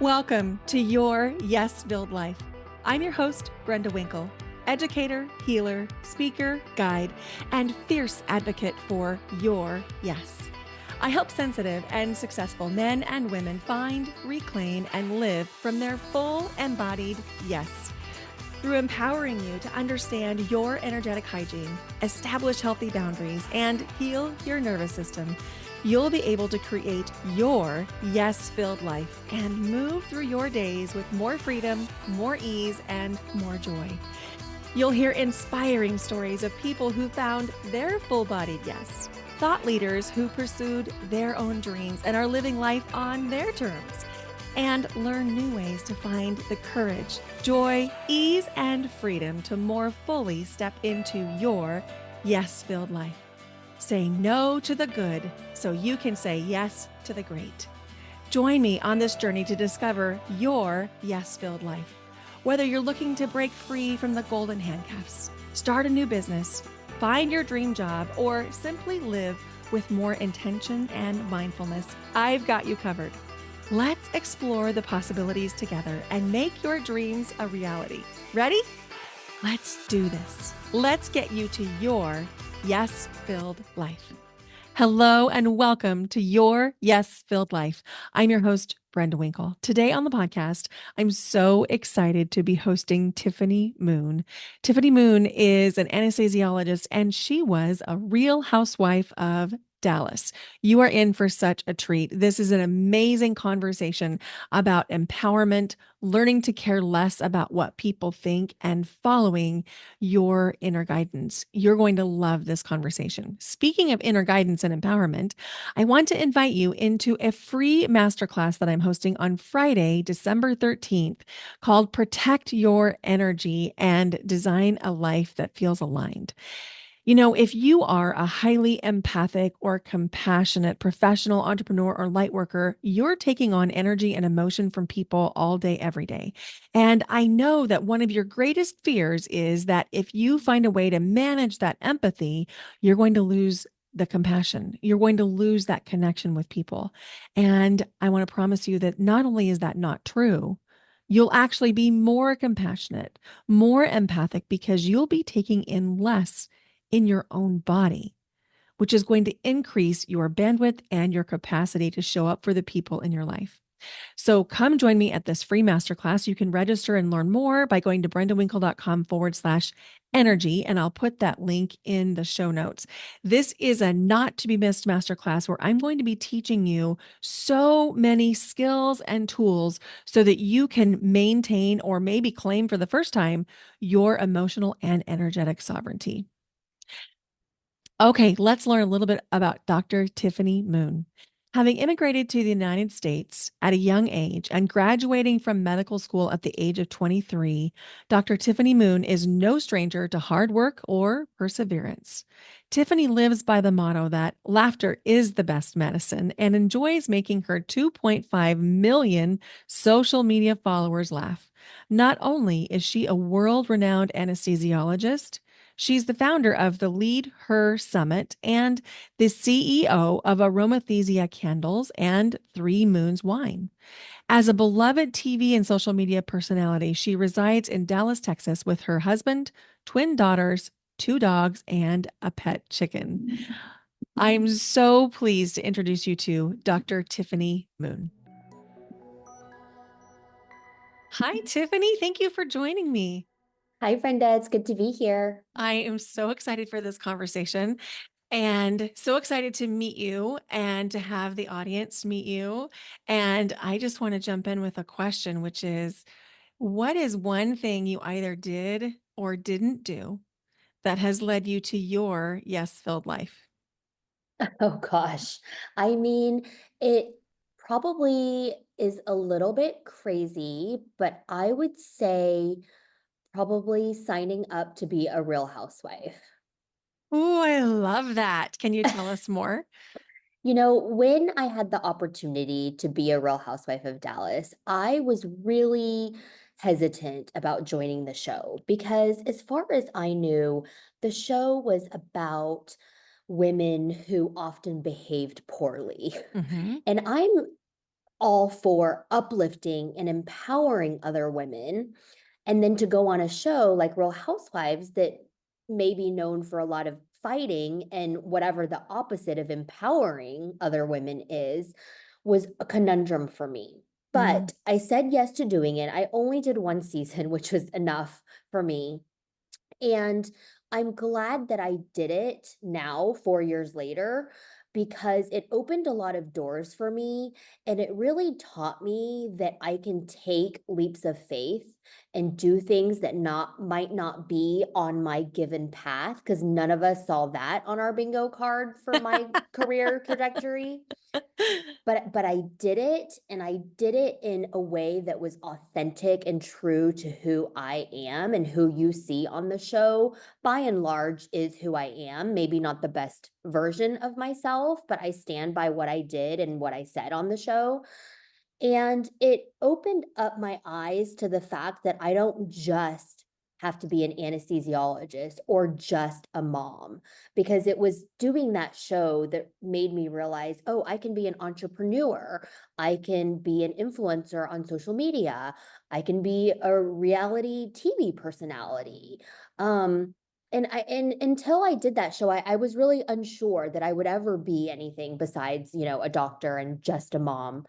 Welcome to Your Yes-Filled Life. I'm your host, Brenda Winkle, educator, healer, speaker, guide, and fierce advocate for your yes. I help sensitive and successful men and women find, reclaim, and live from their full embodied yes. Through empowering you to understand your energetic hygiene, establish healthy boundaries, and heal your nervous system, you'll be able to create your yes-filled life and move through your days with more freedom, more ease, and more joy. You'll hear inspiring stories of people who found their full-bodied yes, thought leaders who pursued their own dreams and are living life on their terms, and learn new ways to find the courage, joy, ease, and freedom to more fully step into your yes-filled life. Say no to the good so you can say yes to the great. Join me on this journey to discover your yes-filled life. Whether you're looking to break free from the golden handcuffs, start a new business, find your dream job, or simply live with more intention and mindfulness, I've got you covered. Let's explore the possibilities together and make your dreams a reality. Ready? Let's do this. Let's get you to your yes-filled life. Hello and welcome to Your Yes-Filled Life. I'm your host, Brenda Winkle. Today on the podcast, I'm so excited to be hosting Tiffany Moon. Tiffany Moon is an anesthesiologist and she was a Real Housewife of Dallas. You are in for such a treat. This is an amazing conversation about empowerment, learning to care less about what people think, and following your inner guidance. You're going to love this conversation. Speaking of inner guidance and empowerment, I want to invite you into a free masterclass that I'm hosting on Friday, December 13th, called Protect Your Energy and Design a Life That Feels Aligned. You know, if you are a highly empathic or compassionate professional, entrepreneur, or light worker, you're taking on energy and emotion from people all day, every day. And I know that one of your greatest fears is that if you find a way to manage that empathy, you're going to lose the compassion. You're going to lose that connection with people. And I want to promise you that not only is that not true, you'll actually be more compassionate, more empathic because you'll be taking in less in your own body, which is going to increase your bandwidth and your capacity to show up for the people in your life. So come join me at this free masterclass. You can register and learn more by going to brendawinkle.com/energy, and I'll put that link in the show notes. This is a not to be missed masterclass where I'm going to be teaching you so many skills and tools so that you can maintain or maybe claim for the first time your emotional and energetic sovereignty. Okay, let's learn a little bit about Dr. Tiffany Moon. Having immigrated to the United States at a young age and graduating from medical school at the age of 23, Dr. Tiffany Moon is no stranger to hard work or perseverance. Tiffany lives by the motto that laughter is the best medicine and enjoys making her 2.5 million social media followers laugh. Not only is she a world renowned anesthesiologist, she's the founder of the Lead Her Summit and the CEO of Aromathesia Candles and Three Moons Wine. As a beloved TV and social media personality, she resides in Dallas, Texas with her husband, twin daughters, two dogs, and a pet chicken. I'm so pleased to introduce you to Dr. Tiffany Moon. Hi, Tiffany. Thank you for joining me. Hi, Brenda. It's good to be here. I am so excited for this conversation and so excited to meet you and to have the audience meet you. And I just want to jump in with a question, which is what is one thing you either did or didn't do that has led you to your yes filled life? Oh gosh. I mean, it probably is a little bit crazy, but I would say probably signing up to be a real housewife. Oh, I love that. Can you tell us more? When I had the opportunity to be a Real Housewife of Dallas, I was really hesitant about joining the show because, as far as I knew, the show was about women who often behaved poorly. Hmm. And I'm all for uplifting and empowering other women. And then to go on a show like Real Housewives that may be known for a lot of fighting and whatever the opposite of empowering other women is, was a conundrum for me. Mm. But I said yes to doing it. I only did one season, which was enough for me. And I'm glad that I did it now, 4 years later, because it opened a lot of doors for me, and it really taught me that I can take leaps of faith and do things that not might not be on my given path, because none of us saw that on our bingo card for my career trajectory. But I did it, and I did it in a way that was authentic and true to who I am, and who you see on the show, by and large, is who I am. Maybe not the best version of myself, but I stand by what I did and what I said on the show. And it opened up my eyes to the fact that I don't just have to be an anesthesiologist or just a mom, because it was doing that show that made me realize, oh, I can be an entrepreneur. I can be an influencer on social media. I can be a reality TV personality. Um, and until I did that show, I was really unsure that I would ever be anything besides, a doctor and just a mom.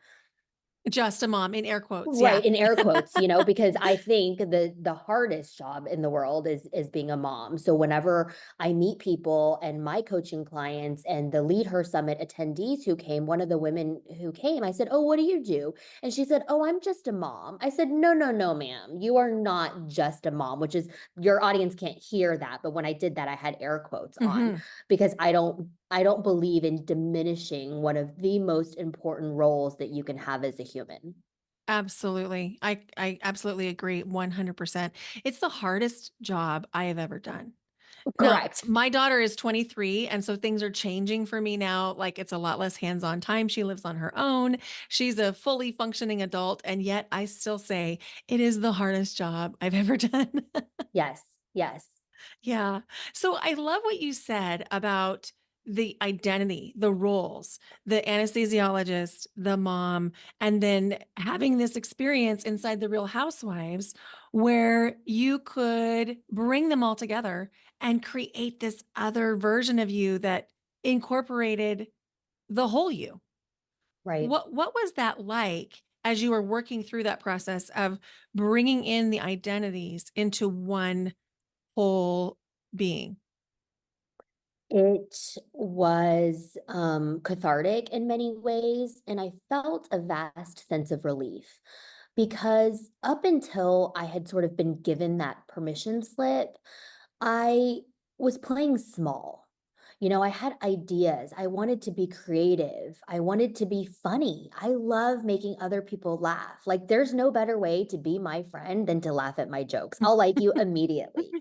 Just a mom in air quotes. Yeah. Right, in air quotes, because I think the hardest job in the world is being a mom. So whenever I meet people and my coaching clients and the Lead Her Summit attendees who came, one of the women who came, I said, "Oh, what do you do?" And she said, "Oh, I'm just a mom." I said, "No, no, no, ma'am. You are not just a mom," which is, your audience can't hear that, but when I did that, I had air quotes on, Mhm. because I don't believe in diminishing one of the most important roles that you can have as a human. Absolutely. I absolutely agree 100%. It's the hardest job I have ever done. Now, Correct. my daughter is 23, and so things are changing for me now. Like, it's a lot less hands-on time. She lives on her own. She's a fully functioning adult, and yet I still say it is the hardest job I've ever done. Yes, yes. Yeah. So I love what you said about the identity, the roles, the anesthesiologist, the mom, and then having this experience inside the Real Housewives where you could bring them all together and create this other version of you that incorporated the whole you. Right. What was that like as you were working through that process of bringing in the identities into one whole being? It was, cathartic in many ways, and I felt a vast sense of relief, because up until I had sort of been given that permission slip, I was playing small. I had ideas. I wanted to be creative. I wanted to be funny. I love making other people laugh. Like, there's no better way to be my friend than to laugh at my jokes. I'll like you immediately.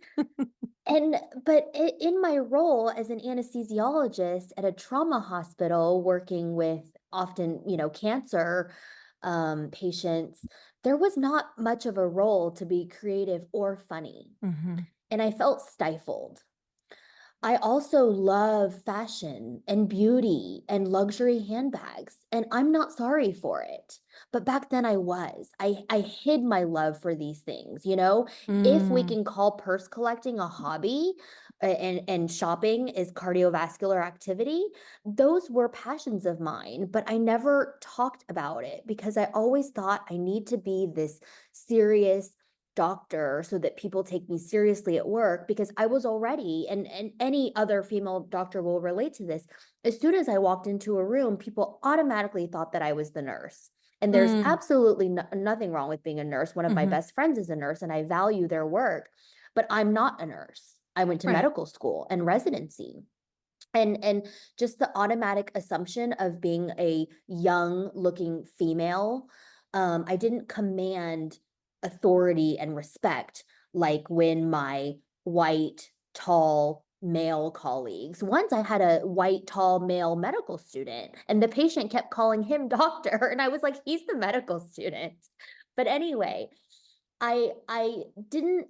And but in my role as an anesthesiologist at a trauma hospital working with often, cancer patients, there was not much of a role to be creative or funny. Mhm. And I felt stifled. I also love fashion and beauty and luxury handbags, and I'm not sorry for it. But back then I was. I hid my love for these things, you know? If we Mm, can call purse collecting a hobby, and shopping is cardiovascular activity, those were passions of mine, but I never talked about it because I always thought I need to be this serious doctor so that people take me seriously at work, because I was already, and any other female doctor will relate to this. As soon as I walked into a room, people automatically thought that I was the nurse. And there's mm, absolutely nothing wrong with being a nurse. One of my mhm. best friends is a nurse and I value their work, but I'm not a nurse. I went to Right. medical school and residency. And just the automatic assumption of being a young looking female, I didn't command authority and respect like when my white, tall male colleagues. Once I had a white, tall male medical student, and the patient kept calling him doctor, and I was like, he's the medical student. But anyway, I didn't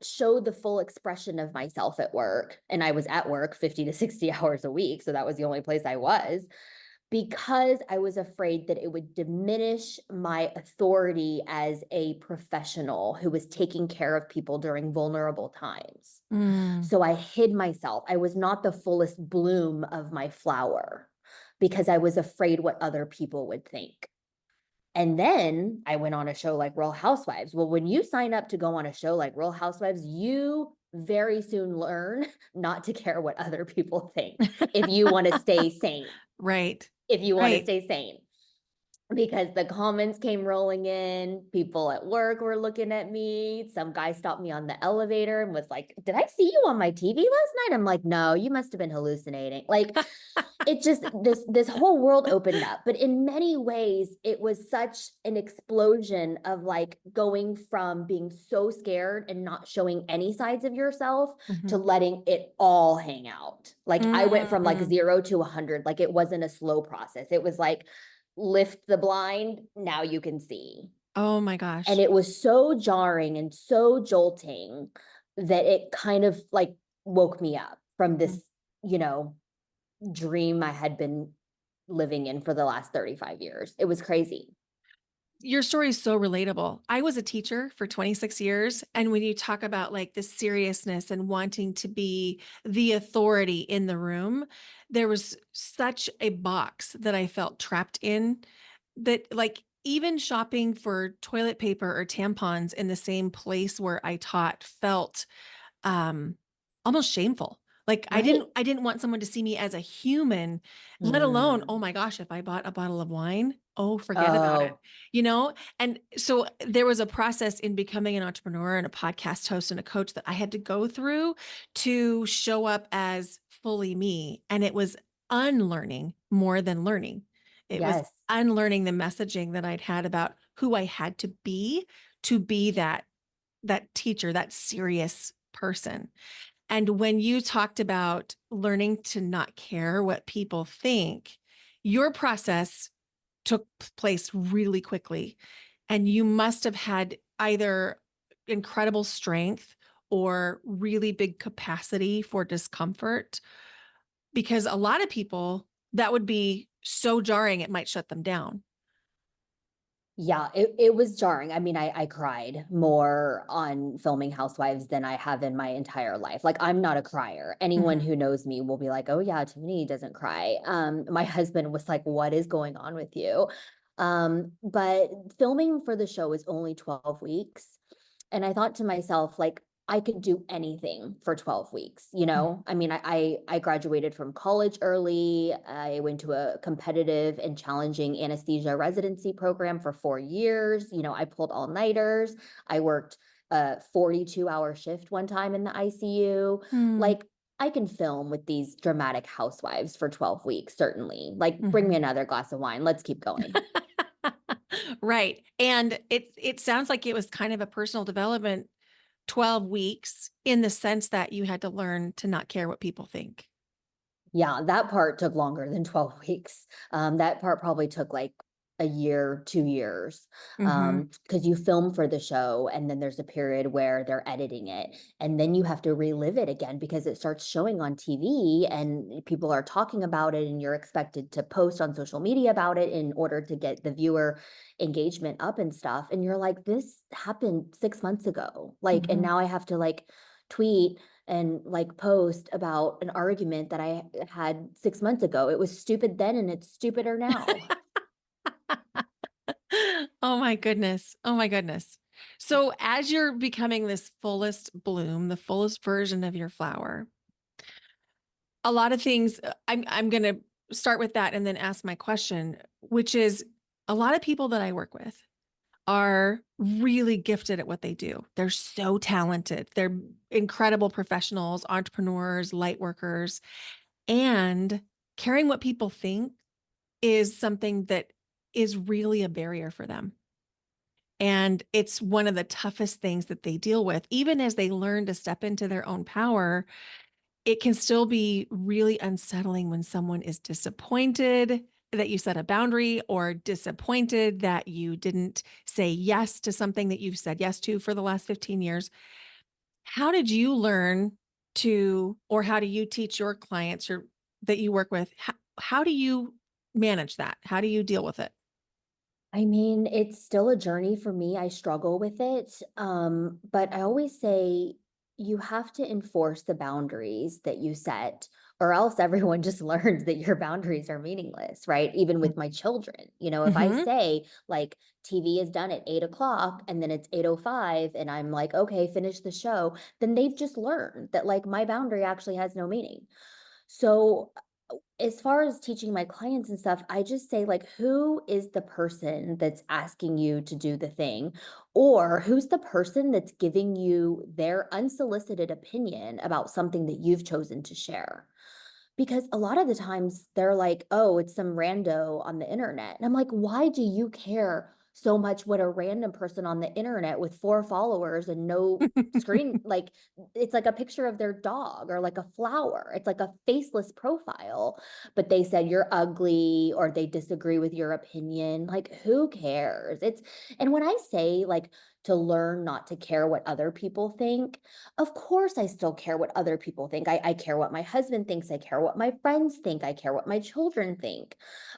show the full expression of myself at work, and I was at work 50 to 60 hours a week, so that was the only place I was. because I was afraid that it would diminish my authority as a professional who was taking care of people during vulnerable times. Mm. So I hid myself. I was not the fullest bloom of my flower because I was afraid what other people would think. And then I went on a show like Real Housewives. Well, when you sign up to go on a show like Real Housewives, you very soon learn not to care what other people think if you want to stay sane. Right. If you want to Right. stay sane. Because the comments came rolling in, people at work were looking at me. Some guy stopped me on the elevator and was like, "Did I see you on my TV last night?" I'm like, "No, you must have been hallucinating." Like, it just this whole world opened up. But in many ways, it was such an explosion of like going from being so scared and not showing any sides of yourself to Mhm. letting it all hang out. Like I went from like Mm. 0 to 100. Like it wasn't a slow process. It was like lift the blind, now you can see. Oh my And gosh. it was so jarring and so jolting that it kind of like woke me up from Mm. this, you know, dream I had been living in for the last 35 years. It was crazy. Your story is so relatable. I was a teacher for 26 years. And when you talk about like the seriousness and wanting to be the authority in the room, there was such a box that I felt trapped in that, like, even shopping for toilet paper or tampons in the same place where I taught felt um, almost shameful. Like Right. I didn't want someone to see me as a human, let alone, oh Mm. my gosh, if I bought a bottle of wine, oh, forget about it. Oh, You know? And so there was a process in becoming an entrepreneur and a podcast host and a coach that I had to go through to show up as fully me. And it was unlearning more than learning. It was yes. unlearning the messaging that I'd had about who I had to be that teacher, that serious person. And when you talked about learning to not care what people think, your process took place really quickly. And you must have had either incredible strength or really big capacity for discomfort, because a lot of people, that would be so jarring, it might shut them down. Yeah, it was jarring. I mean, I cried more on filming Housewives than I have in my entire life. Like, I'm not a crier. Anyone Mhm. who knows me will be like, "Oh yeah, Tiffany doesn't cry." My husband was like, "What is going on with you?" But filming for the show is only 12 weeks. And I thought to myself, like, I could do anything for 12 weeks, you Mhm. know? I mean, I graduated from college early. I went to a competitive and challenging anesthesia residency program for 4 years. You know, I pulled all-nighters. I worked a 42-hour shift one time in the ICU. Mm. Like, I can film with these dramatic housewives for 12 weeks, certainly. Like, bring me Mhm. another glass of wine. Let's keep going. Right. And it sounds like it was kind of a personal development 12 weeks, in the sense that you had to learn to not care what people think. Yeah, that part took longer than 12 weeks. That part probably took like a year, 2 years, Mhm. because you film for the show, and then there's a period where they're editing it, and then you have to relive it again because it starts showing on TV, and people are talking about it, and you're expected to post on social media about it in order to get the viewer engagement up and stuff, and you're like, "This happened 6 months ago." Like, and Mhm. now I have to, like, tweet and like post about an argument that I had 6 months ago. It was stupid then and it's stupider now. Oh my goodness. Oh my goodness. So as you're becoming this fullest bloom, the fullest version of your flower, a lot of things, I'm going to start with that and then ask my question, which is, a lot of people that I work with are really gifted at what they do. They're so talented. They're incredible professionals, entrepreneurs, light workers, and caring what people think is something that is really a barrier for them. And it's one of the toughest things that they deal with. Even as they learn to step into their own power, it can still be really unsettling when someone is disappointed that you set a boundary, or disappointed that you didn't say yes to something that you've said yes to for the last 15 years. How did you learn to, or how do you teach your clients that you work with? How do you manage that? How do you deal with it? I mean, it's still a journey for me. I struggle with it. But I always say you have to enforce the boundaries that you set, or else everyone just learns that your boundaries are meaningless, right? Even with my children. If I Mm-hmm. say, like, TV is done at 8 o'clock and then it's 8:05, and I'm like, okay, finish the show, then they've just learned that, like, my boundary actually has no meaning. So as far as teaching my clients and stuff, I just say, like, who is the person that's asking you to do the thing? Or who's the person that's giving you their unsolicited opinion about something that you've chosen to share? Because a lot of the times they're like, "Oh, it's some rando on the internet." And I'm like, "Why do you care so much what a random person on the internet with 4 followers and no screen, like, it's like a picture of their dog or like a flower. It's like a faceless profile, but they said you're ugly or they disagree with your opinion. Like, who cares?" And when I say, like, to learn not to care what other people think, of course, I still care what other people think. I care what my husband thinks. I care what my friends think. I care what my children think.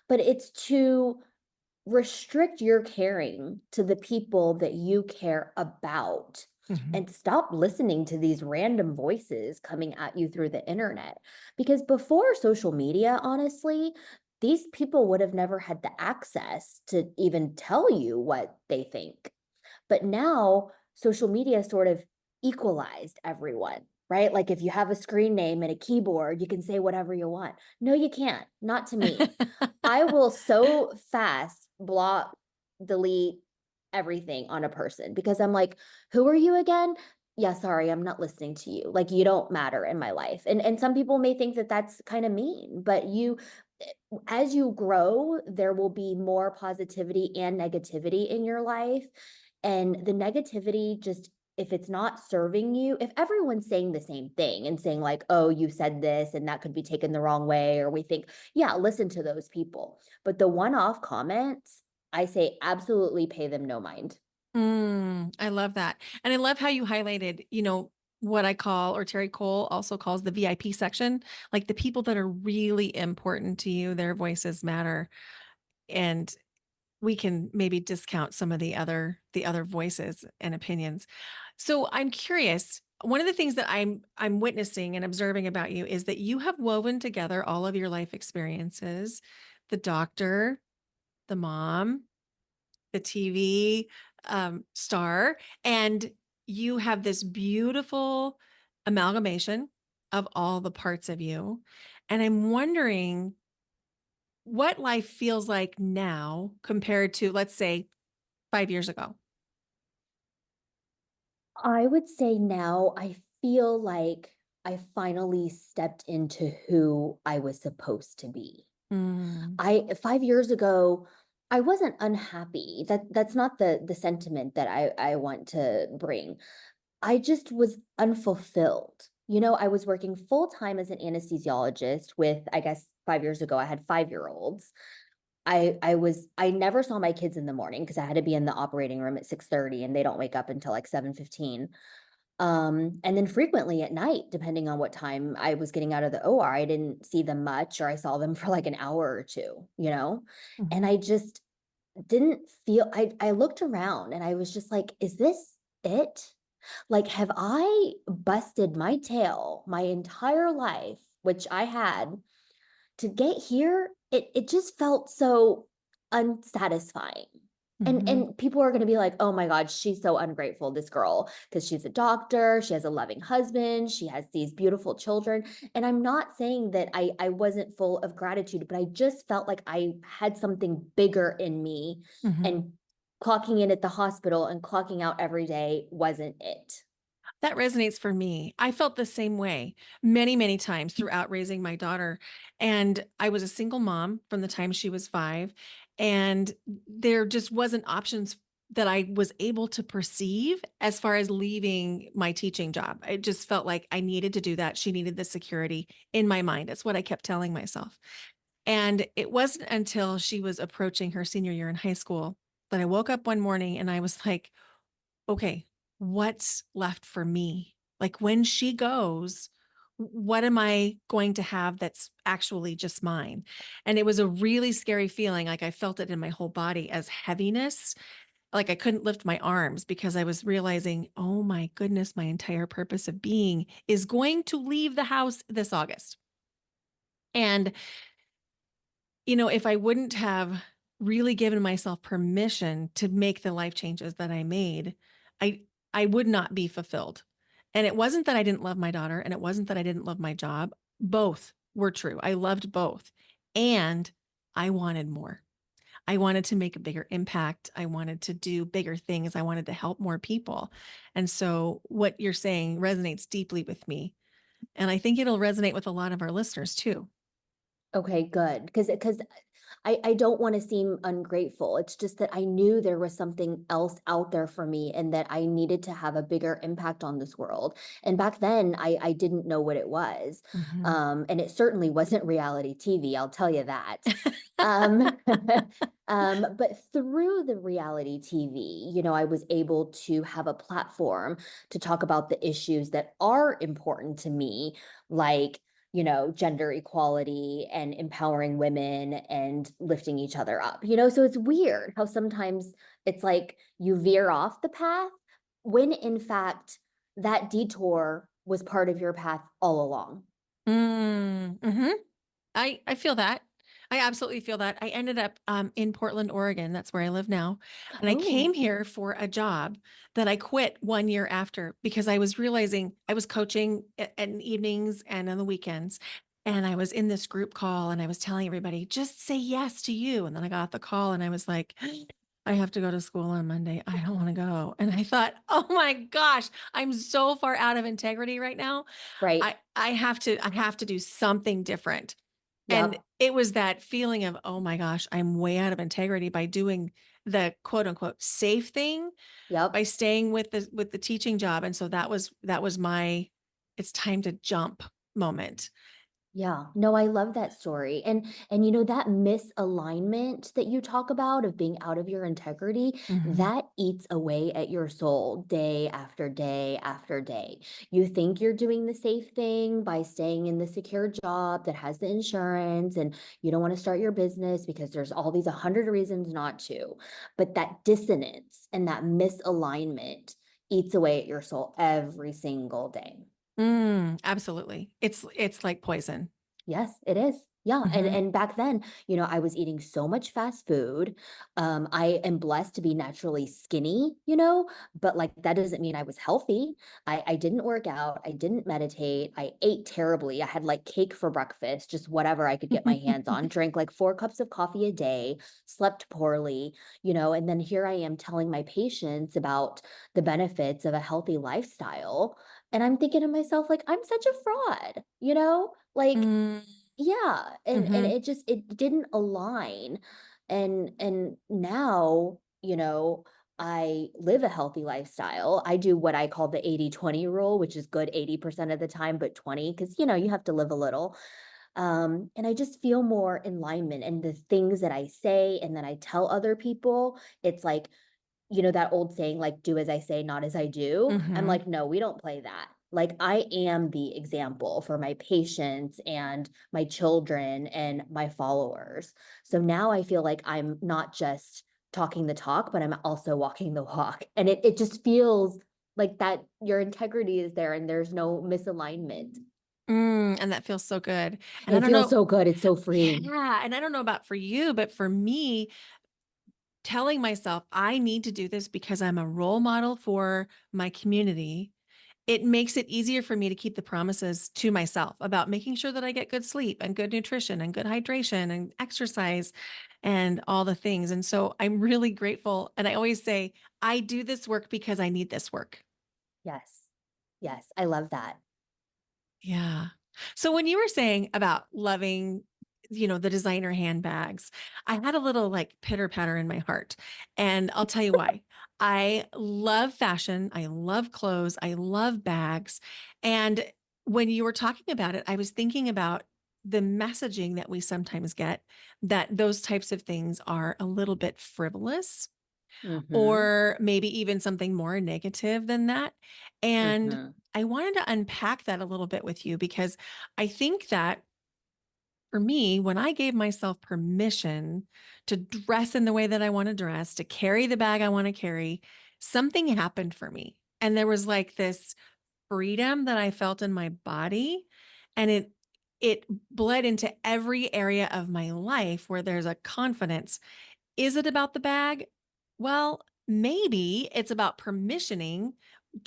But it's to restrict your caring to the people that you care about Hmm. and stop listening to these random voices coming at you through the internet. Because before social media, honestly, these people would have never had the access to even tell you what they think. But now social media sort of equalized everyone, right? Like if you have a screen name and a keyboard, you can say whatever you want. No, you can't. Not to me. I will so fast block, delete everything on a person because I'm like, who are you again? Yeah, sorry, I'm not listening to you. Like, you don't matter in my life. And some people may think that that's kind of mean, but eh, as you grow, there will be more positivity and negativity in your life. And the negativity, just if it's not serving you, if everyone's saying the same thing and saying, like, oh, you said this and that could be taken the wrong way, or we think, yeah, listen to those people. But the one off comments, I say absolutely pay them no mind. I love that. And I love how you highlighted, what I call, or Terry Cole also calls the VIP section, like the people that are really important to you, their voices matter. And we can maybe discount some of the other voices and opinions. So I'm curious, one of the things that I'm witnessing and observing about you is that you have woven together all of your life experiences, the doctor, the mom, the TV star, and you have this beautiful amalgamation of all the parts of you. And I'm wondering what life feels like now compared to, let's say, 5 years ago. I would say now I feel like I finally stepped into who I was supposed to be. Mm, 5 years ago, I wasn't unhappy. That's not the sentiment that I want to bring. I just was unfulfilled. I was working full time as an anesthesiologist with, I guess, 5 years ago, I had 5-year-olds. I never saw my kids in the morning because I had to be in the operating room at 6:30 and they don't wake up until like 7:15. And then frequently at night, depending on what time I was getting out of the OR, I didn't see them much or I saw them for like an hour or two. And mhm, I just didn't feel I looked around and I was just like, is this it? Like, have I busted my tail my entire life, which I had, to get here? It just felt so unsatisfying. And mhm. and people are gonna be like, "Oh my god, she's so ungrateful, this girl, because she's a doctor, she has a loving husband, she has these beautiful children." And I'm not saying that I wasn't full of gratitude, but I just felt like I had something bigger in me, Mhm. and clocking in at the hospital and clocking out every day wasn't it. That resonates for me. I felt the same way many, many times throughout raising my daughter. And I was a single mom from the time she was 5, and there just wasn't options that I was able to perceive as far as leaving my teaching job. I just felt like I needed to do that. She needed the security in my mind. That's what I kept telling myself. And it wasn't until she was approaching her senior year in high school that I woke up one morning and I was like, okay, what's left for me? Like when she goes, what am I going to have that's actually just mine? And it was a really scary feeling. Like I felt it in my whole body as heaviness. Like I couldn't lift my arms because I was realizing, oh my goodness, my entire purpose of being is going to leave the house this August. And, if I wouldn't have really given myself permission to make the life changes that I made, I I would not be fulfilled. And it wasn't that I didn't love my daughter and it wasn't that I didn't love my job. Both were true. I loved both. And I wanted more. I wanted to make a bigger impact. I wanted to do bigger things. I wanted to help more people. And so what you're saying resonates deeply with me. And I think it'll resonate with a lot of our listeners too. Okay, good. Because I don't wanna seem ungrateful. It's just that I knew there was something else out there for me and that I needed to have a bigger impact on this world. And back then, I didn't know what it was. Mhm. And it certainly wasn't reality TV, I'll tell you that. Um, but through the reality TV, I was able to have a platform to talk about the issues that are important to me, like gender equality and empowering women and lifting each other up. So it's weird how sometimes it's like you veer off the path when in fact that detour was part of your path all along. Mhm. I feel that. I absolutely feel that. I ended up in Portland, Oregon. That's where I live now. And I came Oh, here for a job that I quit 1 year after because I was realizing I was coaching in evenings and on the weekends. And I was in this group call and I was telling everybody, just say yes to you. And then I got the call and I was like, I have to go to school on Monday. I don't want to go. And I thought, oh my gosh, I'm so far out of integrity right now. right. I have to do something different. And Yep. it was that feeling of, oh my gosh, I'm way out of integrity by doing the quote unquote safe thing, by Yep. staying with the teaching job. And so that was my it's time to jump moment. Yeah. No, I love that story. And that misalignment that you talk about of being out of your integrity, Mhm. that eats away at your soul day after day after day. You think you're doing the safe thing by staying in the secure job that has the insurance and you don't want to start your business because there's all these 100 reasons not to. But that dissonance and that misalignment eats away at your soul every single day. Absolutely. It's like poison. Yes, it is. Yeah, and Mhm. and back then, I was eating so much fast food. I am blessed to be naturally skinny, but like that doesn't mean I was healthy. I didn't work out. I didn't meditate. I ate terribly. I had like cake for breakfast, just whatever I could get my hands on. Drank like 4 cups of coffee a day. Slept poorly, and then here I am telling my patients about the benefits of a healthy lifestyle, and I'm thinking to myself, like, I'm such a fraud, like, Mm, yeah, and mhm. it didn't align. And now, I live a healthy lifestyle. I do what I call the 80-20 rule, which is good 80% of the time, but 20, because you have to live a little. And I just feel more in alignment and the things that I say and that I tell other people, it's like, that old saying, like, "Do as I say, not as I do." I'm Mhm. like, "No, we don't play that." Like, I am the example for my patients and my children and my followers. So now I feel like I'm not just talking the talk, but I'm also walking the walk. And it just feels like that your integrity is there and there's no misalignment. And that feels so good. And I It don't feels know. so good. It's so freeing. Yeah, and I don't know about for you, but for me, telling myself I need to do this because I'm a role model for my community, it makes it easier for me to keep the promises to myself about making sure that I get good sleep and good nutrition and good hydration and exercise and all the things. And so I'm really grateful. And I always say, I do this work because I need this work. Yes. Yes, I love that. Yeah. So when you were saying about loving, the designer handbags, I had a little like pitter patter in my heart. And I'll tell you why. I love fashion. I love clothes. I love bags. And when you were talking about it, I was thinking about the messaging that we sometimes get that those types of things are a little bit frivolous. Mhm. or maybe even something more negative than that. And Mhm. I wanted to unpack that a little bit with you because I think that for me, when I gave myself permission to dress in the way that I want to dress, to carry the bag I want to carry, something happened for me. And there was like this freedom that I felt in my body, and it bled into every area of my life where there's a confidence. Is it about the bag? Well, maybe it's about permissioning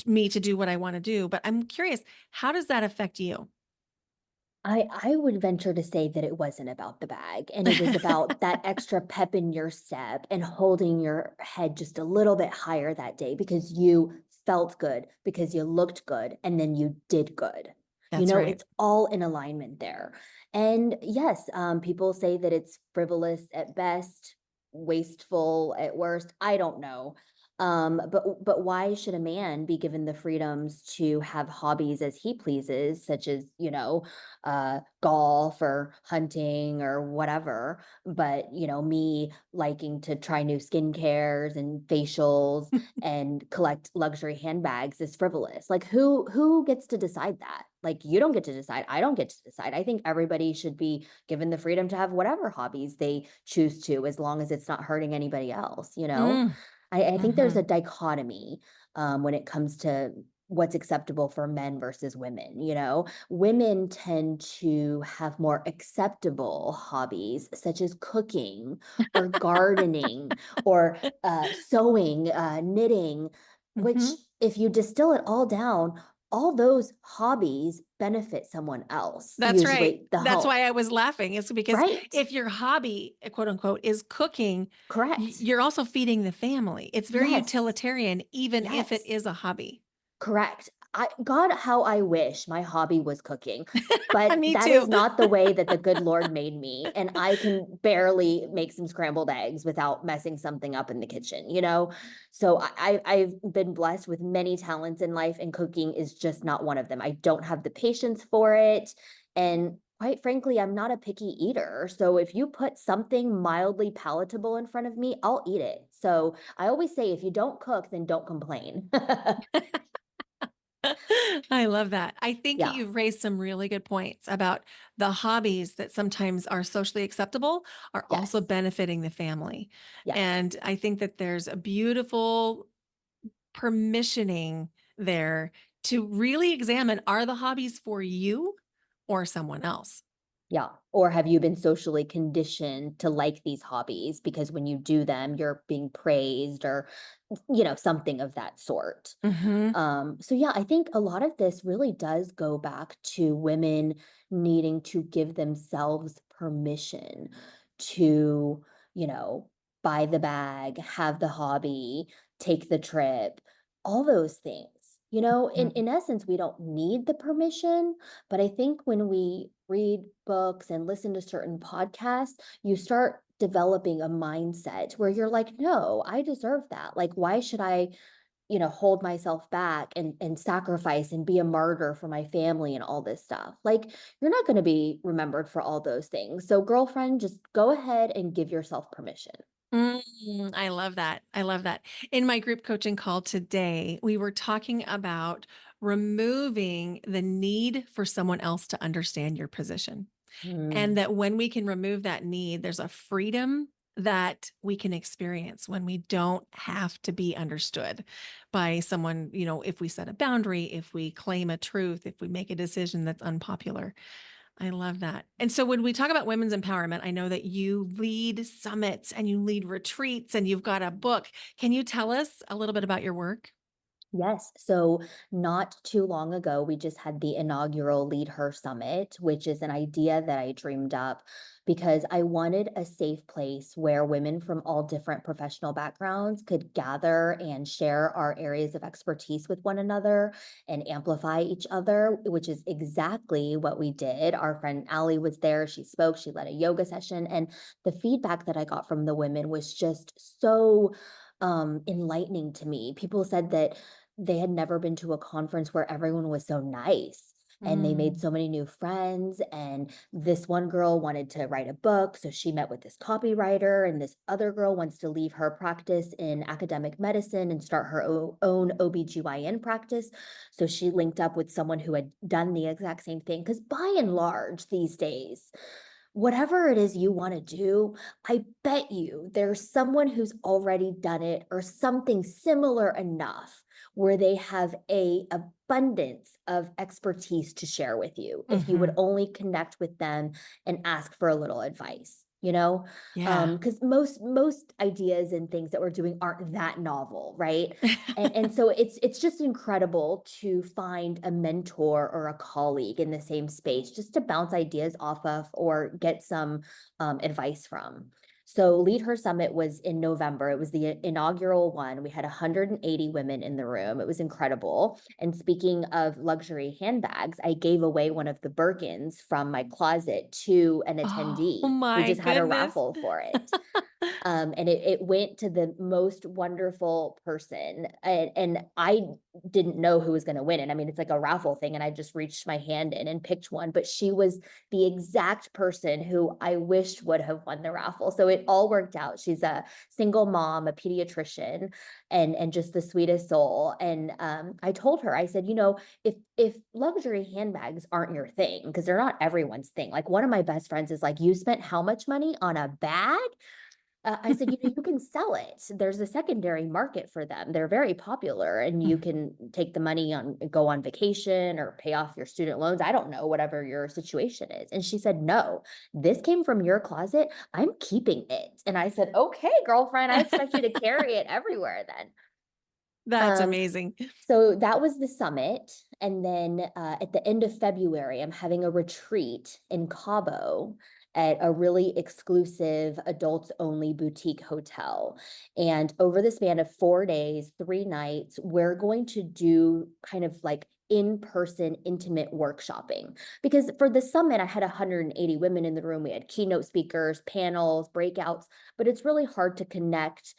me to do what I want to do, but I'm curious, how does that affect you? I would venture to say that it wasn't about the bag, and it was about that extra pep in your step and holding your head just a little bit higher that day because you felt good, because you looked good, and then you did good. That's right. It's all in alignment there. And yes, people say that it's frivolous at best, wasteful at worst. I don't know. But why should a man be given the freedoms to have hobbies as he pleases, such as, golf or hunting or whatever. But, me liking to try new skincares and facials and collect luxury handbags is frivolous. Like who gets to decide that? Like you don't get to decide. I don't get to decide. I think everybody should be given the freedom to have whatever hobbies they choose to, as long as it's not hurting anybody else. Mm, I think there's a mhm. dichotomy when it comes to what's acceptable for men versus women. Women tend to have more acceptable hobbies, such as cooking or gardening or sewing, knitting, which, Mhm. if you distill it all down, all those hobbies benefit someone else, That's right. usually the That's home. why I was laughing. Is because Right. if your hobby, quote unquote, is cooking, Correct. you're also feeding the family. It's very Yes. utilitarian, even if it Yes. is a hobby. Correct. God, how I wish my hobby was cooking, but Me that too. is not the way that the good Lord made me, and I can barely make some scrambled eggs without messing something up in the kitchen? So I've been blessed with many talents in life, and cooking is just not one of them. I don't have the patience for it, and quite frankly, I'm not a picky eater. So if you put something mildly palatable in front of me, I'll eat it. So I always say, if you don't cook, then don't complain. I love that. I think that Yeah. you've raised some really good points about the hobbies that sometimes are socially acceptable are also Yes. benefiting the family. Yes. And I think that there's a beautiful permissioning there to really examine, are the hobbies for you or someone else? Yeah. Or have you been socially conditioned to like these hobbies because when you do them, you're being praised or, something of that sort. Mhm. So yeah, I think a lot of this really does go back to women needing to give themselves permission to, you know, buy the bag, have the hobby, take the trip, all those things. In Mhm. essence, we don't need the permission, but I think when we read books and listen to certain podcasts, you start developing a mindset where you're like, no, I deserve that. Like, why should I hold myself back and sacrifice and be a martyr for my family and all this stuff. Like, you're not going to be remembered for all those things. So, girlfriend, just go ahead and give yourself permission. I love that. I love that. In my group coaching call today, we were talking about removing the need for someone else to understand your position. And Mm, that when we can remove that need, there's a freedom that we can experience when we don't have to be understood by someone, if we set a boundary, if we claim a truth, if we make a decision that's unpopular. I love that. And so when we talk about women's empowerment, I know that you lead summits and you lead retreats and you've got a book. Can you tell us a little bit about your work? yes. So, not too long ago, we just had the inaugural Lead Her Summit, which is an idea that I dreamed up because I wanted a safe place where women from all different professional backgrounds could gather and share our areas of expertise with one another and amplify each other, which is exactly what we did. Our friend Allie was there. She spoke, she led a yoga session, and the feedback that I got from the women was just so enlightening to me. People said that they had never been to a conference where everyone was so nice. and they made Mm. so many new friends. And this one girl wanted to write a book, so she met with this copywriter, and this other girl wants to leave her practice in academic medicine and start her own OBGYN practice. So she linked up with someone who had done the exact same thing. Because by and large, these days, whatever it is you want to do, I bet you there's someone who's already done it or something similar enough where they have a abundance of expertise to share with you if you would Mhm. only connect with them and ask for a little advice, you know? Yeah. Because most ideas and things that we're doing aren't that novel, right? And so it's just incredible to find a mentor or a colleague in the same space just to bounce ideas off of or get some advice from. So Lead Her Summit was in November. It was the inaugural one. We had 180 women in the room. It was incredible. And speaking of luxury handbags, I gave away one of the Birkins from my closet to an Oh attendee. We my just had a goodness. raffle for it. And it went to the most wonderful person. And I didn't know who was going to win it. I mean, it's like a raffle thing, and I just reached my hand in and picked one, but she was the exact person who I wished would have won the raffle. So it all worked out. She's a single mom, a pediatrician, and just the sweetest soul. And I told her, I said, if luxury handbags aren't your thing, because they're not everyone's thing. Like one of my best friends is like, you spent how much money on a bag? I said, you can sell it. There's a secondary market for them. They're very popular, and you can take the money on, go on vacation or pay off your student loans. I don't know, whatever your situation is. And she said, no, this came from your closet. I'm keeping it. And I said, okay, girlfriend, I expect you to carry it everywhere then. That's Um, amazing. so that was the summit. And then at the end of February, I'm having a retreat in Cabo at a really exclusive adults only boutique hotel. And over the span of 4 days, 3 nights, we're going to do kind of like in-person intimate workshopping. Because for the summit, I had 180 women in the room. We had keynote speakers, panels, breakouts, but it's really hard to connect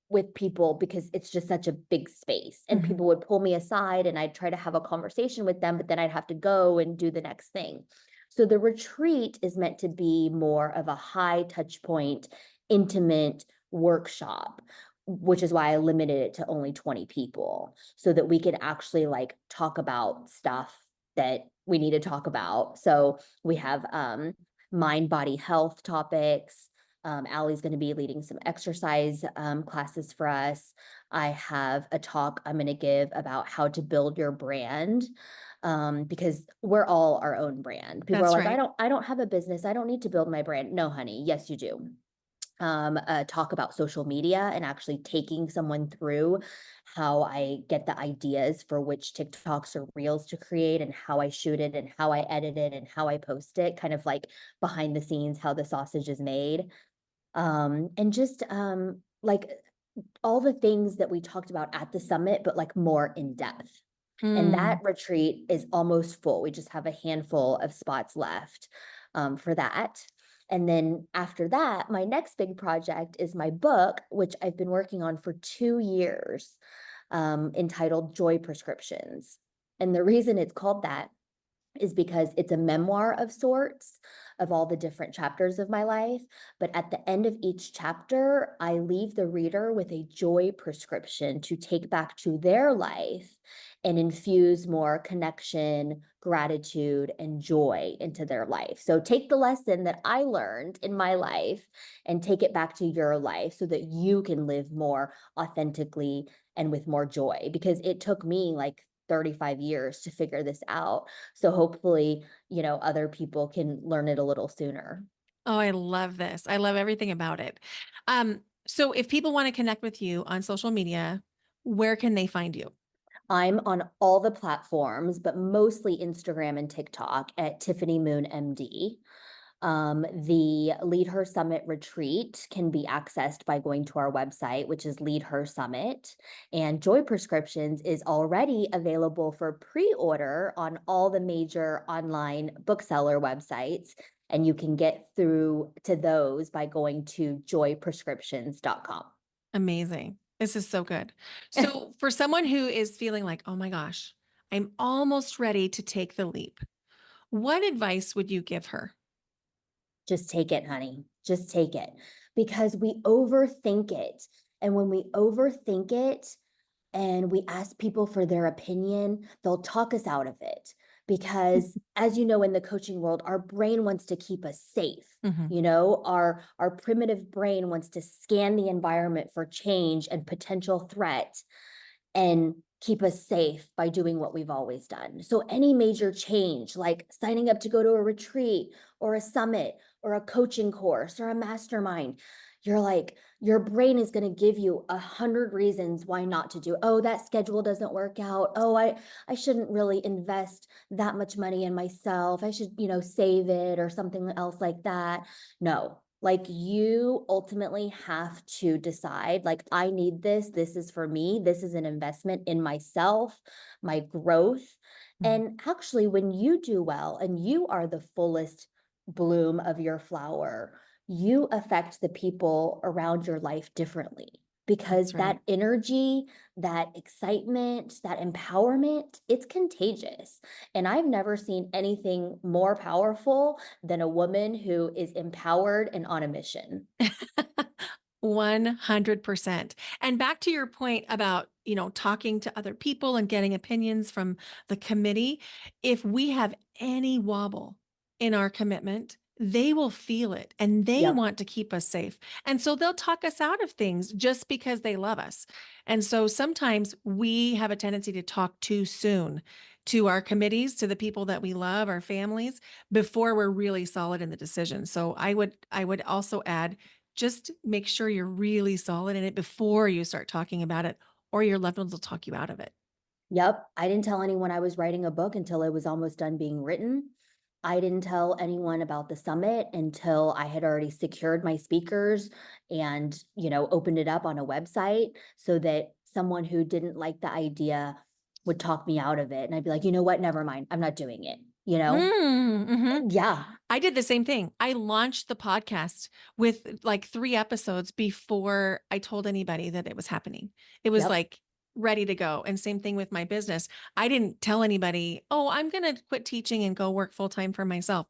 with people because it's just such a big space, and Mhm. people would pull me aside and I'd try to have a conversation with them, but then I'd have to go and do the next thing. So the retreat is meant to be more of a high touch point, intimate workshop, which is why I limited it to only 20 people so that we could actually like talk about stuff that we need to talk about. So we have mind body health topics. Allie's going to be leading some exercise classes for us. I have a talk I'm going to give about how to build your brand, because we're all our own brand. People are That's like, right. I don't have a business. I don't need to build my brand. No, honey. Yes, you do. Talk about social media and actually taking someone through how I get the ideas for which TikToks or Reels to create, and how I shoot it and how I edit it and how I post it, kind of like behind the scenes, how the sausage is made. And just like all the things that we talked about at the summit, but like more in depth. And Mm. that retreat is almost full. We just have a handful of spots left for that. And then after that, my next big project is my book, which I've been working on for 2 years, entitled Joy Prescriptions. And the reason it's called that is because it's a memoir of sorts of all the different chapters of my life. But at the end of each chapter, I leave the reader with a joy prescription to take back to their life and infuse more connection, gratitude, and joy into their life. So take the lesson that I learned in my life and take it back to your life so that you can live more authentically and with more joy. Because it took me like 35 years to figure this out. So hopefully, other people can learn it a little sooner. Oh, I love this. I love everything about it. So if people want to connect with you on social media, where can they find you? I'm on all the platforms, but mostly Instagram and TikTok at Tiffany Moon MD. The Lead Her Summit retreat can be accessed by going to our website, which is Lead Her Summit. And Joy Prescriptions is already available for pre-order on all the major online bookseller websites. And you can get through to those by going to joyprescriptions.com. Amazing. This is so good. So for someone who is feeling like, oh my gosh, I'm almost ready to take the leap. What advice would you give her? Just take it, honey. Just take it. Because we overthink it. And when we overthink it and we ask people for their opinion, they'll talk us out of it. Because as you know, in the coaching world, our brain wants to keep us safe. Mhm. Our primitive brain wants to scan the environment for change and potential threat and keep us safe by doing what we've always done. So any major change, like signing up to go to a retreat or a summit or a coaching course or a mastermind, you're like, your brain is going to give you 100 reasons why not to do. Oh, that schedule doesn't work out. Oh, I shouldn't really invest that much money in myself. I should, save it or something else like that. No, like you ultimately have to decide, like, I need this. This is for me. This is an investment in myself, my growth. Mhm. And actually, when you do well and you are the fullest bloom of your flower, you affect the people around your life differently because That's that right. energy, that excitement, that empowerment, it's contagious. And I've never seen anything more powerful than a woman who is empowered and on a mission. 100%. And back to your point about, talking to other people and getting opinions from the committee, if we have any wobble in our commitment, they will feel it and they Yep. want to keep us safe. And so they'll talk us out of things just because they love us. And so sometimes we have a tendency to talk too soon to our committees, to the people that we love, our families, before we're really solid in the decision. So I would also add, just make sure you're really solid in it before you start talking about it, or your loved ones will talk you out of it. Yep. I didn't tell anyone I was writing a book until it was almost done being written. I didn't tell anyone about the summit until I had already secured my speakers and, opened it up on a website so that someone who didn't like the idea would talk me out of it. And I'd be like, you know what? Never mind. I'm not doing it, you know? Mhm. Yeah. I did the same thing. I launched the podcast with like 3 episodes before I told anybody that it was happening. It was Yep. like ready to go. And same thing with my business. I didn't tell anybody, "Oh, I'm going to quit teaching and go work full time for myself,"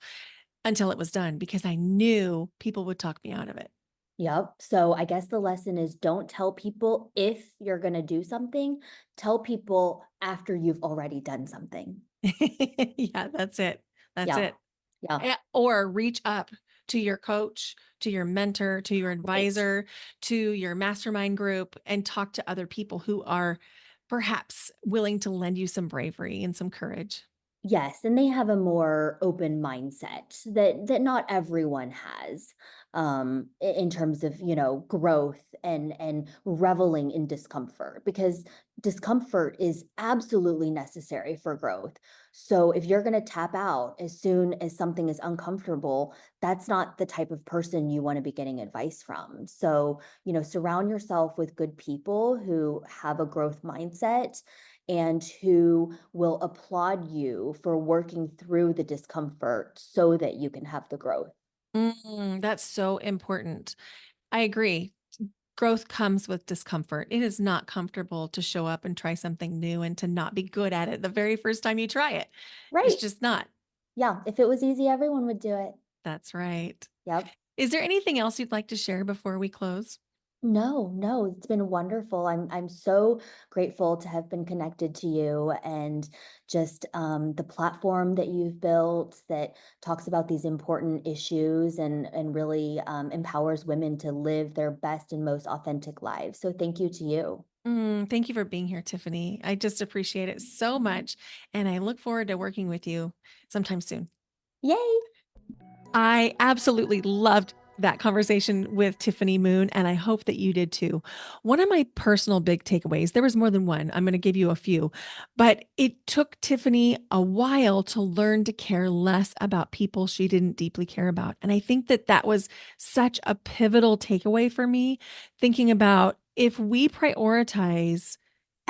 until it was done because I knew people would talk me out of it. Yep. So I guess the lesson is don't tell people if you're going to do something, tell people after you've already done something. Yeah, that's it. That's Yeah. it. Yeah. Or reach up to your coach, to your mentor, to your Right. advisor, to your mastermind group, and talk to other people who are perhaps willing to lend you some bravery and some courage. Yes, and they have a more open mindset that not everyone has, in terms of, growth and reveling in discomfort, because discomfort is absolutely necessary for growth. So if you're going to tap out as soon as something is uncomfortable, that's not the type of person you want to be getting advice from. So, surround yourself with good people who have a growth mindset and who will applaud you for working through the discomfort so that you can have the growth. That's so important. I agree. Growth comes with discomfort. It is not comfortable to show up and try something new and to not be good at it the very first time you try it. It's Right. just not. Yeah. If it was easy, everyone would do it. That's right. Yep. Is there anything else you'd like to share before we close? No, no, it's been wonderful. I'm so grateful to have been connected to you and just the platform that you've built that talks about these important issues and really empowers women to live their best and most authentic lives. So thank you to you. Thank you for being here, Tiffany. I just appreciate it so much. And I look forward to working with you sometime soon. Yay! I absolutely loved that conversation with Tiffany Moon, and I hope that you did too. One of my personal big takeaways, there was more than one. I'm going to give you a few, but it took Tiffany a while to learn to care less about people she didn't deeply care about. And I think that that was such a pivotal takeaway for me, thinking about if we prioritize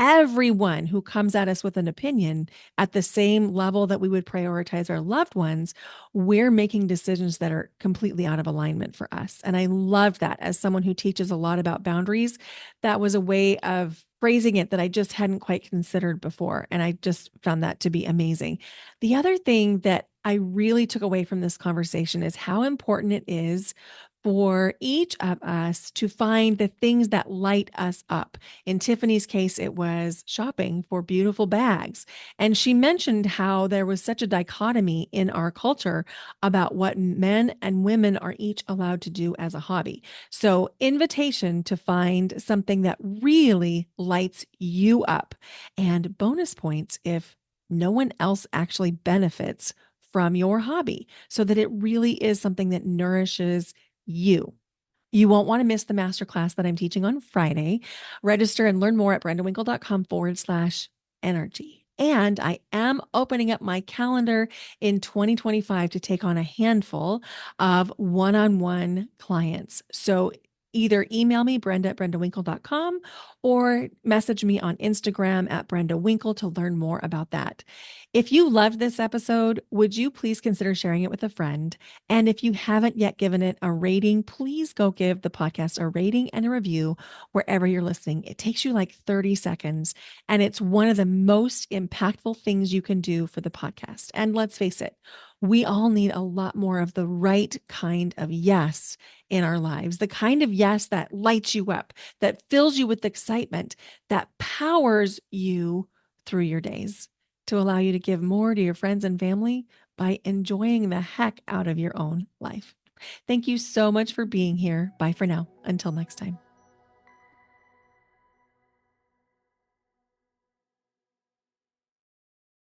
everyone who comes at us with an opinion at the same level that we would prioritize our loved ones, we're making decisions that are completely out of alignment for us. And I love that as someone who teaches a lot about boundaries. That was a way of phrasing it that I just hadn't quite considered before. And I just found that to be amazing. The other thing that I really took away from this conversation is how important it is for each of us to find the things that light us up. In Tiffany's case, it was shopping for beautiful bags. And she mentioned how there was such a dichotomy in our culture about what men and women are each allowed to do as a hobby. So, invitation to find something that really lights you up, and bonus points if no one else actually benefits from your hobby, so that it really is something that nourishes you. You won't want to miss the masterclass that I'm teaching on Friday. Register and learn more at brendawinkle.com/energy. And I am opening up my calendar in 2025 to take on a handful of one-on-one clients. So either email me, brenda@brendawinkle.com, or message me on Instagram at Brenda Winkle to learn more about that. If you loved this episode, would you please consider sharing it with a friend? And if you haven't yet given it a rating, please go give the podcast a rating and a review wherever you're listening. It takes you like 30 seconds, and it's one of the most impactful things you can do for the podcast. And let's face it, we all need a lot more of the right kind of yes in our lives, the kind of yes that lights you up, that fills you with excitement, that powers you through your days to allow you to give more to your friends and family by enjoying the heck out of your own life. Thank you so much for being here. Bye for now. Until next time.